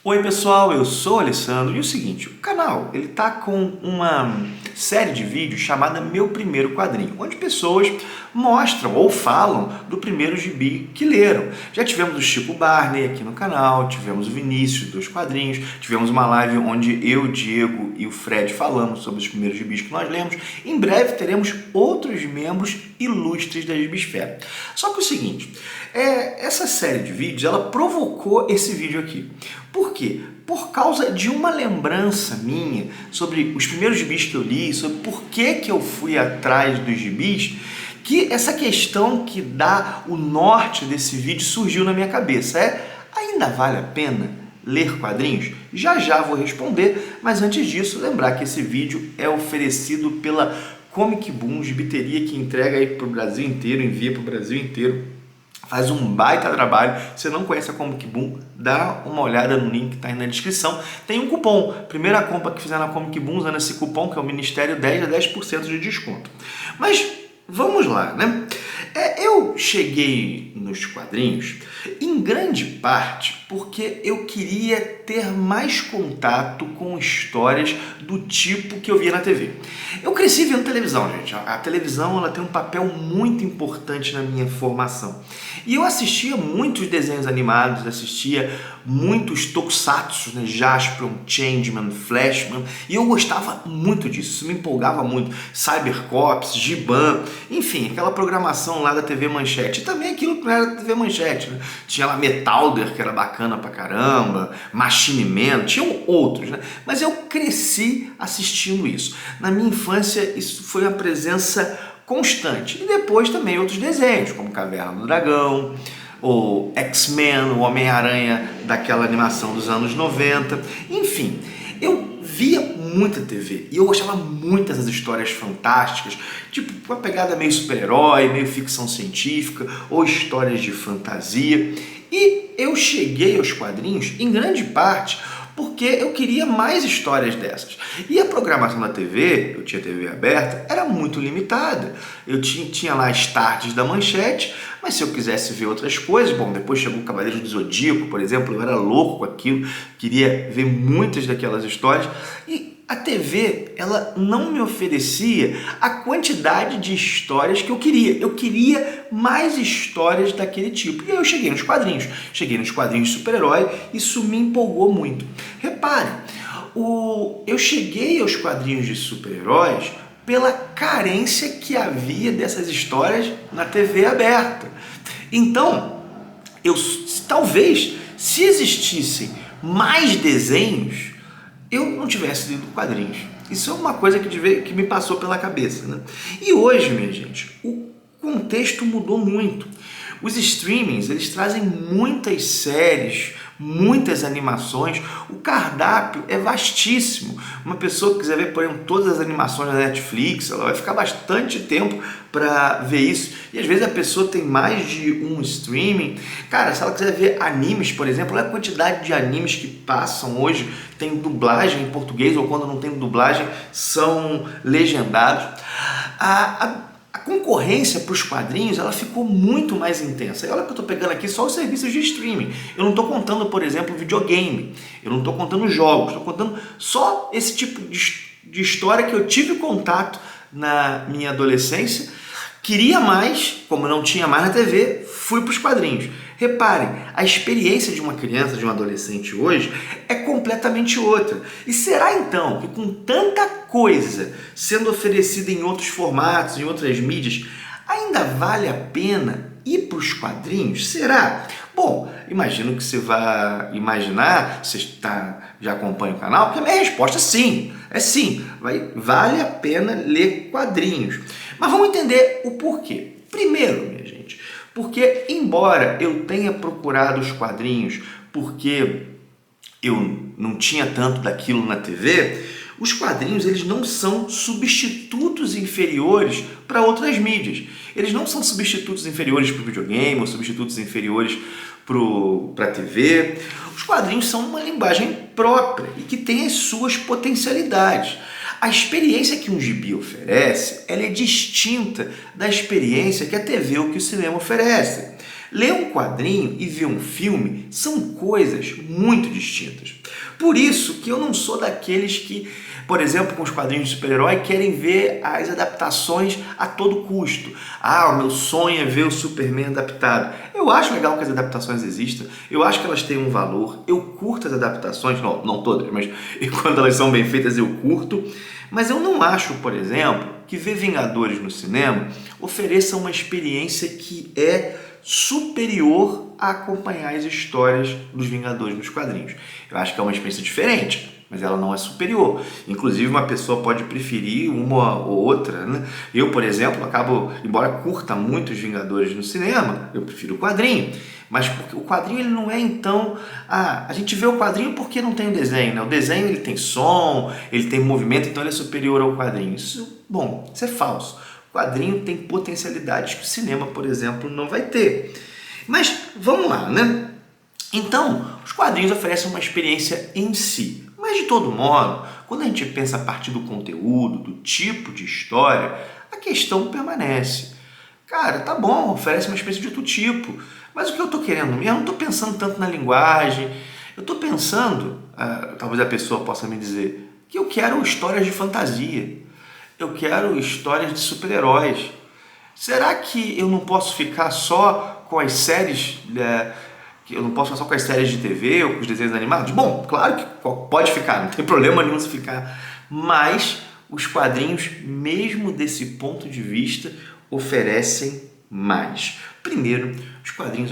Oi pessoal, eu sou o Alessandro e o seguinte, o canal ele tá com uma série de vídeos chamada Meu Primeiro Quadrinho, onde pessoas mostram ou falam do primeiro gibi que leram. Já tivemos o Chico Barney aqui no canal, tivemos o Vinícius dos quadrinhos, tivemos uma live onde eu, o Diego e o Fred falamos sobre os primeiros gibis que nós lemos. Em breve teremos outros membros ilustres da Gibisfera. Só que o seguinte, essa série de vídeos ela provocou esse vídeo aqui. Por quê? Por causa de uma lembrança minha sobre os primeiros gibis que eu li, sobre por que eu fui atrás dos gibis, que essa questão que dá o norte desse vídeo surgiu na minha cabeça. Ainda vale a pena ler quadrinhos? Já já vou responder, mas antes disso, lembrar que esse vídeo é oferecido pela Comic Boom, gibiteria que entrega aí para o Brasil inteiro, envia para o Brasil inteiro. Faz um baita trabalho. Se você não conhece a Comic Boom, dá uma olhada no link que está aí na descrição. Tem um cupom. Primeira compra que fizer na Comic Boom, usando esse cupom, que é o Ministério 10, a 10% de desconto. Mas vamos lá, né? Eu cheguei nos quadrinhos em grande parte porque eu queria ter mais contato com histórias do tipo que eu via na TV. Eu cresci vendo televisão, gente. A televisão ela tem um papel muito importante na minha formação. E eu assistia muitos desenhos animados, assistia muitos tokusatsu, né? Jaspion, Changeman, Flashman, e eu gostava muito disso, isso me empolgava muito. Cybercops, Giban, enfim, aquela programação lá da TV Manchete, e também aquilo que não era da TV Manchete, né? Tinha lá Metalder, que era bacana pra caramba, Machine Man, tinham outros, né? Mas eu cresci assistindo isso. Na minha infância, isso foi uma presença constante. E depois também outros desenhos, como Caverna do Dragão, o X-Men, o Homem-Aranha daquela animação dos anos 90. Enfim, eu via muita TV e eu gostava muito dessas histórias fantásticas, tipo uma pegada meio super-herói, meio ficção científica ou histórias de fantasia. E eu cheguei aos quadrinhos em grande parte porque eu queria mais histórias dessas. E a programação da TV, eu tinha TV aberta, era muito limitada. Eu tinha lá as tardes da Manchete, mas se eu quisesse ver outras coisas, bom, depois chegou o Cavaleiro do Zodíaco, por exemplo, eu era louco com aquilo, queria ver muitas daquelas histórias, e a TV, ela não me oferecia a quantidade de histórias que eu queria. Eu queria mais histórias daquele tipo. E aí eu cheguei nos quadrinhos de super-herói, isso me empolgou muito. Repare, eu cheguei aos quadrinhos de super-heróis pela carência que havia dessas histórias na TV aberta. Então, talvez, se existissem mais desenhos, eu não tivesse lido quadrinhos. Isso é uma coisa que me passou pela cabeça, né? E hoje, minha gente, o contexto mudou muito. Os streamings, eles trazem muitas séries, muitas animações, o cardápio é vastíssimo. Uma pessoa que quiser ver, por exemplo, todas as animações da Netflix, ela vai ficar bastante tempo para ver isso. E às vezes a pessoa tem mais de um streaming. Cara, se ela quiser ver animes, por exemplo, olha a quantidade de animes que passam hoje, tem dublagem em português, ou quando não tem dublagem, são legendados. A concorrência para os quadrinhos ela ficou muito mais intensa. E olha que eu estou pegando aqui só os serviços de streaming. Eu não estou contando, por exemplo, videogame. Eu não estou contando jogos. Estou contando só esse tipo de história que eu tive contato na minha adolescência. Queria mais, como não tinha mais na TV, fui para os quadrinhos. Reparem, a experiência de uma criança, de um adolescente hoje é completamente outra. E será então que com tanta coisa sendo oferecida em outros formatos, em outras mídias, ainda vale a pena ir para os quadrinhos? Será? Bom, imagino que você vai imaginar, você já acompanha o canal, porque a minha resposta é sim, vale a pena ler quadrinhos. Mas vamos entender o porquê. Primeiro, minha gente, porque embora eu tenha procurado os quadrinhos porque eu não tinha tanto daquilo na TV, os quadrinhos eles não são substitutos inferiores para outras mídias. Eles não são substitutos inferiores para o videogame ou substitutos inferiores para a TV. Os quadrinhos são uma linguagem própria e que tem as suas potencialidades. A experiência que um gibi oferece, ela é distinta da experiência que a TV ou que o cinema oferece. Ler um quadrinho e ver um filme são coisas muito distintas. Por isso que eu não sou daqueles que, por exemplo, com os quadrinhos de super-herói, querem ver as adaptações a todo custo. O meu sonho é ver o Superman adaptado. Eu acho legal que as adaptações existam, eu acho que elas têm um valor, eu curto as adaptações, não todas, mas quando elas são bem feitas eu curto, mas eu não acho, por exemplo, que ver Vingadores no cinema ofereça uma experiência que é superior a acompanhar as histórias dos Vingadores nos quadrinhos. Eu acho que é uma experiência diferente, mas ela não é superior. Inclusive, uma pessoa pode preferir uma ou outra, né? Eu, por exemplo, embora curta muito os Vingadores no cinema, eu prefiro o quadrinho. Mas porque o quadrinho ele não é então... a gente vê o quadrinho porque não tem o desenho, né? O desenho ele tem som, ele tem movimento, então ele é superior ao quadrinho. Isso é falso. O quadrinho tem potencialidades que o cinema, por exemplo, não vai ter. Mas vamos lá, né? Então, os quadrinhos oferecem uma experiência em si. Mas, de todo modo, quando a gente pensa a partir do conteúdo, do tipo de história, a questão permanece. Cara, tá bom, oferece uma experiência de outro tipo. Mas o que eu estou querendo mesmo, eu não estou pensando tanto na linguagem. Eu estou pensando, talvez a pessoa possa me dizer, que eu quero histórias de fantasia. Eu quero histórias de super-heróis. Será que eu não posso ficar só com as séries... eu não posso ficar só com as séries de TV ou com os desenhos animados? Bom, claro que pode ficar, não tem problema nenhum se ficar. Mas os quadrinhos, mesmo desse ponto de vista, oferecem mais. Primeiro, os quadrinhos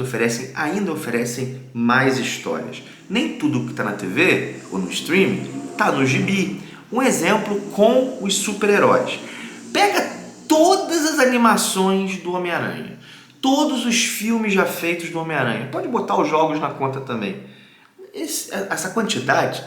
ainda oferecem mais histórias. Nem tudo que está na TV ou no streaming está no gibi. Um exemplo com os super-heróis. Pega todas as animações do Homem-Aranha, todos os filmes já feitos do Homem-Aranha, pode botar os jogos na conta também. Essa quantidade,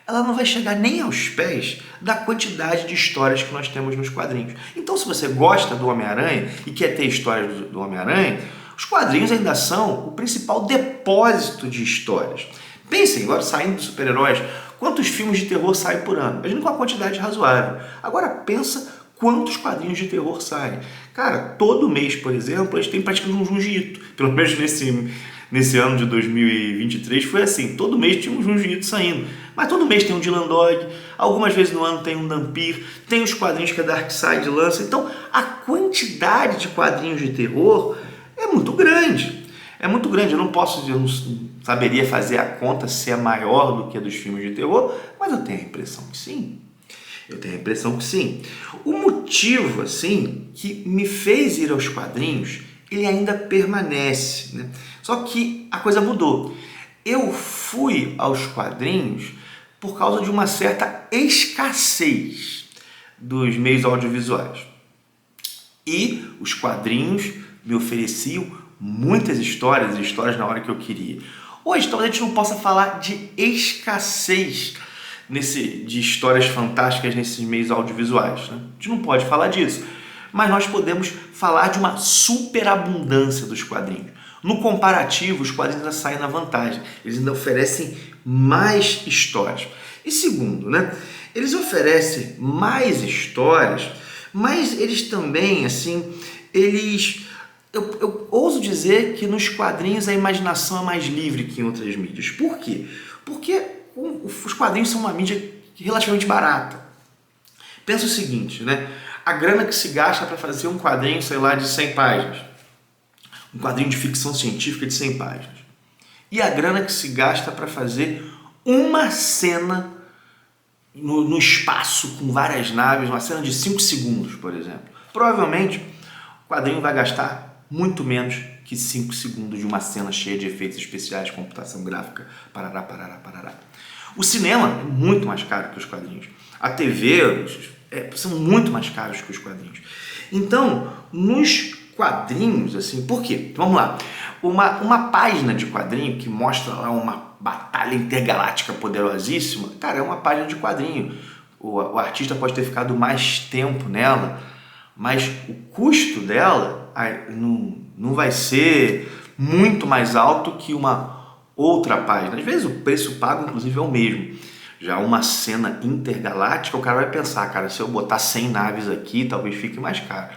ela não vai chegar nem aos pés da quantidade de histórias que nós temos nos quadrinhos. Então, se você gosta do Homem-Aranha e quer ter histórias do Homem-Aranha, os quadrinhos ainda são o principal depósito de histórias. Pensem, agora saindo dos super-heróis, quantos filmes de terror saem por ano? Imagina com uma quantidade razoável. Agora pensa quantos quadrinhos de terror saem. Cara, todo mês, por exemplo, a gente tem praticamente um Junji Ito. Pelo menos nesse ano de 2023 foi assim. Todo mês tinha um Junji Ito saindo. Mas todo mês tem um Dylan Dog, algumas vezes no ano tem um Dampir, tem os quadrinhos que a Darkseid lança. Então, a quantidade de quadrinhos de terror é muito grande. É muito grande, eu não saberia fazer a conta se é maior do que a dos filmes de terror, mas eu tenho a impressão que sim. O motivo, assim, que me fez ir aos quadrinhos, ele ainda permanece, né? Só que a coisa mudou. Eu fui aos quadrinhos por causa de uma certa escassez dos meios audiovisuais. E os quadrinhos me ofereciam muitas histórias na hora que eu queria. Hoje, talvez a gente não possa falar de escassez de histórias fantásticas nesses meios audiovisuais, né? A gente não pode falar disso, mas nós podemos falar de uma superabundância dos quadrinhos. No comparativo, os quadrinhos ainda saem na vantagem, eles ainda oferecem mais histórias. E segundo, né, eles oferecem mais histórias, mas eles também, assim, eu ouso dizer que nos quadrinhos a imaginação é mais livre que em outras mídias. Por quê? Porque os quadrinhos são uma mídia relativamente barata. Pensa o seguinte, né? A grana que se gasta para fazer um quadrinho, sei lá, de 100 páginas. Um quadrinho de ficção científica de 100 páginas. E a grana que se gasta para fazer uma cena no espaço com várias naves, uma cena de 5 segundos, por exemplo. Provavelmente o quadrinho vai gastar muito menos que 5 segundos de uma cena cheia de efeitos especiais, computação gráfica, parará. O cinema é muito mais caro que os quadrinhos. A TV são muito mais caros que os quadrinhos. Então, nos quadrinhos, assim, por quê? Vamos lá. Uma página de quadrinho que mostra lá uma batalha intergaláctica poderosíssima, cara, é uma página de quadrinho. O artista pode ter ficado mais tempo nela, mas o custo dela não vai ser muito mais alto que uma outra página. Às vezes o preço pago, inclusive, é o mesmo. Já uma cena intergaláctica, o cara vai pensar, cara, se eu botar 100 naves aqui, talvez fique mais caro.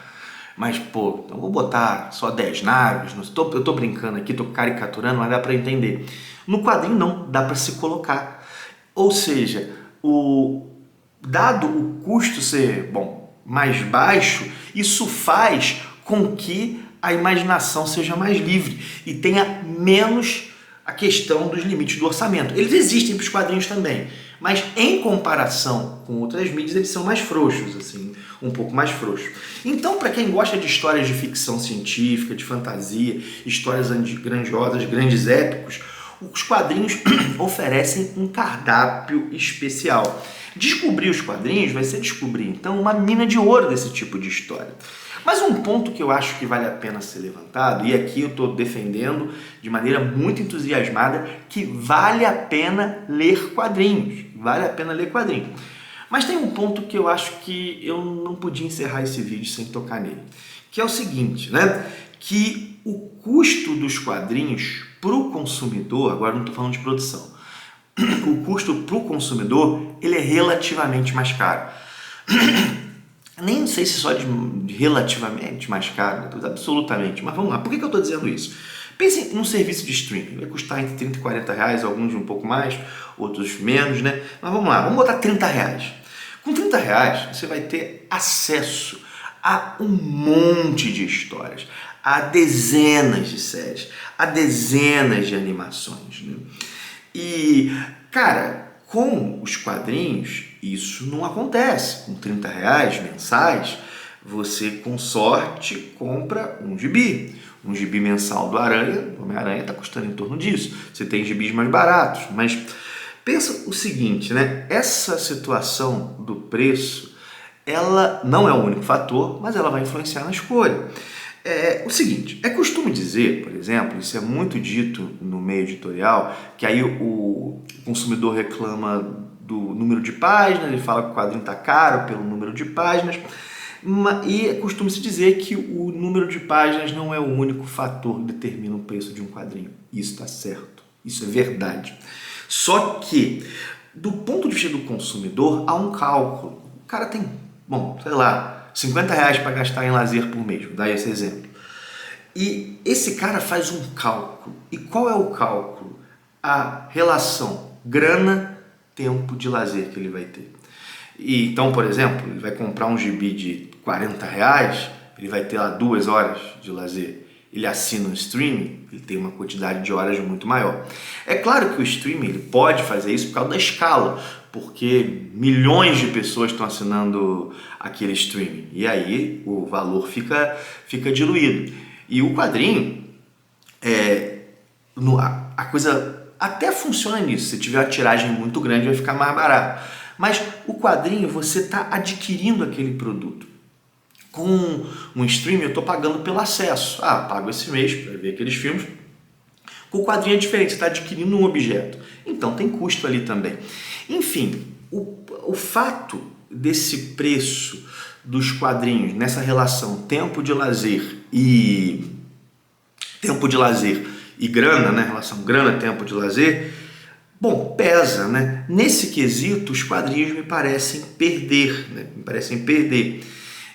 Mas, pô, então vou botar só 10 naves, eu tô brincando aqui, tô caricaturando, mas dá para entender. No quadrinho não, dá para se colocar. Ou seja, dado o custo ser, bom, mais baixo, isso faz com que a imaginação seja mais livre e tenha menos a questão dos limites do orçamento. Eles existem para os quadrinhos também, mas em comparação com outras mídias eles são mais frouxos, assim, um pouco mais frouxos. Então, para quem gosta de histórias de ficção científica, de fantasia, histórias grandiosas, grandes épicos, os quadrinhos oferecem um cardápio especial. Descobrir os quadrinhos vai ser descobrir, então, uma mina de ouro desse tipo de história. Mas um ponto que eu acho que vale a pena ser levantado, e aqui eu estou defendendo de maneira muito entusiasmada, que vale a pena ler quadrinhos. Vale a pena ler quadrinhos. Mas tem um ponto que eu acho que eu não podia encerrar esse vídeo sem tocar nele, que é o seguinte, né? Que o custo dos quadrinhos para o consumidor, agora não estou falando de produção, o custo para o consumidor ele é relativamente mais caro. Nem sei se só de relativamente mais caro, absolutamente, mas vamos lá, por que eu estou dizendo isso? Pense num serviço de streaming, vai custar entre 30 e 40 reais, alguns um pouco mais, outros menos, né? Mas vamos lá, vamos botar 30 reais. Com 30 reais você vai ter acesso a um monte de histórias, a dezenas de séries, a dezenas de animações, né? E, cara, com os quadrinhos, isso não acontece. Com 30 reais mensais, você, com sorte, compra um gibi. Um gibi mensal do Homem-Aranha está custando em torno disso. Você tem gibis mais baratos, mas pensa o seguinte, né? Essa situação do preço, ela não é o único fator, mas ela vai influenciar na escolha. O seguinte, é costume dizer, por exemplo, isso é muito dito no meio editorial, que aí o consumidor reclama do número de páginas, ele fala que o quadrinho está caro pelo número de páginas, e é costume se dizer que o número de páginas não é o único fator que determina o preço de um quadrinho. Isso está certo, isso é verdade. Só que, do ponto de vista do consumidor, há um cálculo. O cara tem, bom, sei lá, 50 reais para gastar em lazer por mês, vou dar esse exemplo. E esse cara faz um cálculo. E qual é o cálculo? A relação grana-tempo de lazer que ele vai ter. E, então, por exemplo, ele vai comprar um gibi de 40 reais, ele vai ter lá 2 horas de lazer. Ele assina um streaming, ele tem uma quantidade de horas muito maior. É claro que o streaming ele pode fazer isso por causa da escala, porque milhões de pessoas estão assinando aquele streaming, e aí o valor fica diluído. E o quadrinho, a coisa até funciona nisso, se tiver uma tiragem muito grande vai ficar mais barato. Mas o quadrinho, você está adquirindo aquele produto. Com um streaming eu estou pagando pelo acesso. Pago esse mês para ver aqueles filmes. Com o quadrinho é diferente, você está adquirindo um objeto. Então tem custo ali também. Enfim, o fato desse preço dos quadrinhos, nessa relação tempo de lazer e grana, né? Relação grana-tempo de lazer, bom, pesa, né? Nesse quesito, os quadrinhos me parecem perder, né?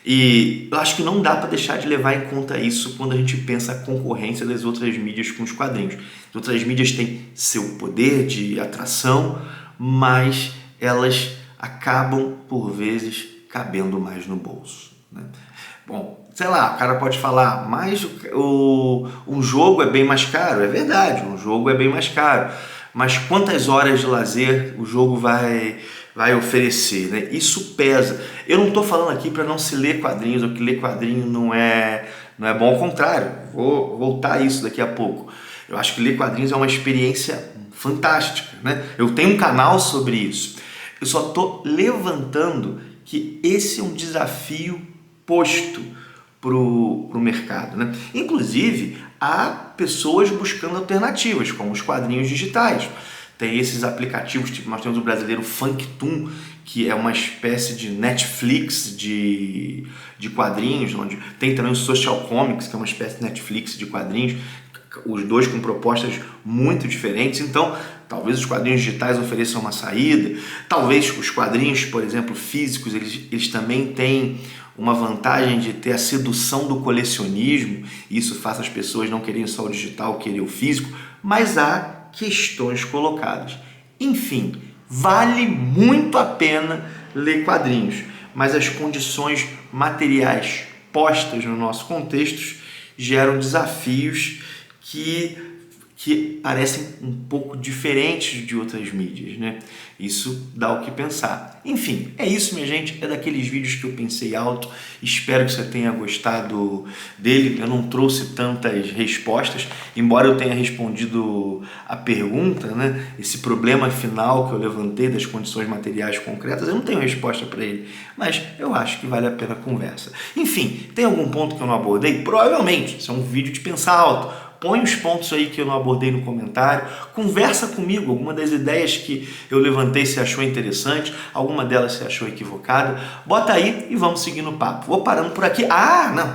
E eu acho que não dá para deixar de levar em conta isso quando a gente pensa a concorrência das outras mídias com os quadrinhos. As outras mídias têm seu poder de atração, mas elas acabam, por vezes, cabendo mais no bolso, né? Bom, sei lá, o cara pode falar, mas um jogo é bem mais caro. É verdade, um jogo é bem mais caro. Mas quantas horas de lazer o jogo vai oferecer, né? Isso pesa. Eu não estou falando aqui para não se ler quadrinhos, ou que ler quadrinho não é bom, ao contrário. Vou voltar a isso daqui a pouco. Eu acho que ler quadrinhos é uma experiência fantástica, né? Eu tenho um canal sobre isso. Eu só estou levantando que esse é um desafio posto pro mercado, né? Inclusive, há pessoas buscando alternativas, como os quadrinhos digitais. Tem esses aplicativos, tipo nós temos o brasileiro Funktoon, que é uma espécie de Netflix de quadrinhos, onde tem também o Social Comics, que é uma espécie de Netflix de quadrinhos, os dois com propostas muito diferentes. Então, talvez os quadrinhos digitais ofereçam uma saída, talvez os quadrinhos, por exemplo, físicos, eles também têm uma vantagem de ter a sedução do colecionismo, e isso faz as pessoas não quererem só o digital, querer o físico, mas há questões colocadas. Enfim, vale muito a pena ler quadrinhos, mas as condições materiais postas no nosso contexto geram desafios que parecem um pouco diferentes de outras mídias, né? Isso dá o que pensar. Enfim, é isso, minha gente. É daqueles vídeos que eu pensei alto. Espero que você tenha gostado dele. Eu não trouxe tantas respostas, embora eu tenha respondido a pergunta, né? Esse problema final que eu levantei das condições materiais concretas, eu não tenho resposta para ele, mas eu acho que vale a pena a conversa. Enfim, tem algum ponto que eu não abordei? Provavelmente. Isso é um vídeo de pensar alto. Põe os pontos aí que eu não abordei no comentário, conversa comigo, alguma das ideias que eu levantei você achou interessante, alguma delas você achou equivocada, bota aí e vamos seguir no papo. Vou parando por aqui.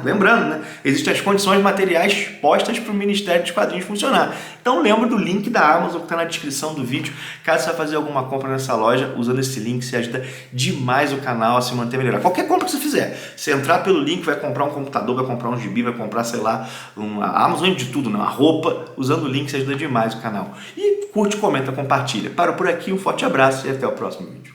Lembrando, né? Existem as condições materiais postas para o Ministério dos Quadrinhos funcionar. Então lembra do link da Amazon que está na descrição do vídeo. Caso você vai fazer alguma compra nessa loja, usando esse link, você ajuda demais o canal a se manter melhor. Qualquer compra que você fizer, você entrar pelo link, vai comprar um computador, vai comprar um gibi, vai comprar, sei lá, a Amazon de tudo, né? Uma roupa, usando o link, você ajuda demais o canal. E curte, comenta, compartilha. Paro por aqui, um forte abraço e até o próximo vídeo.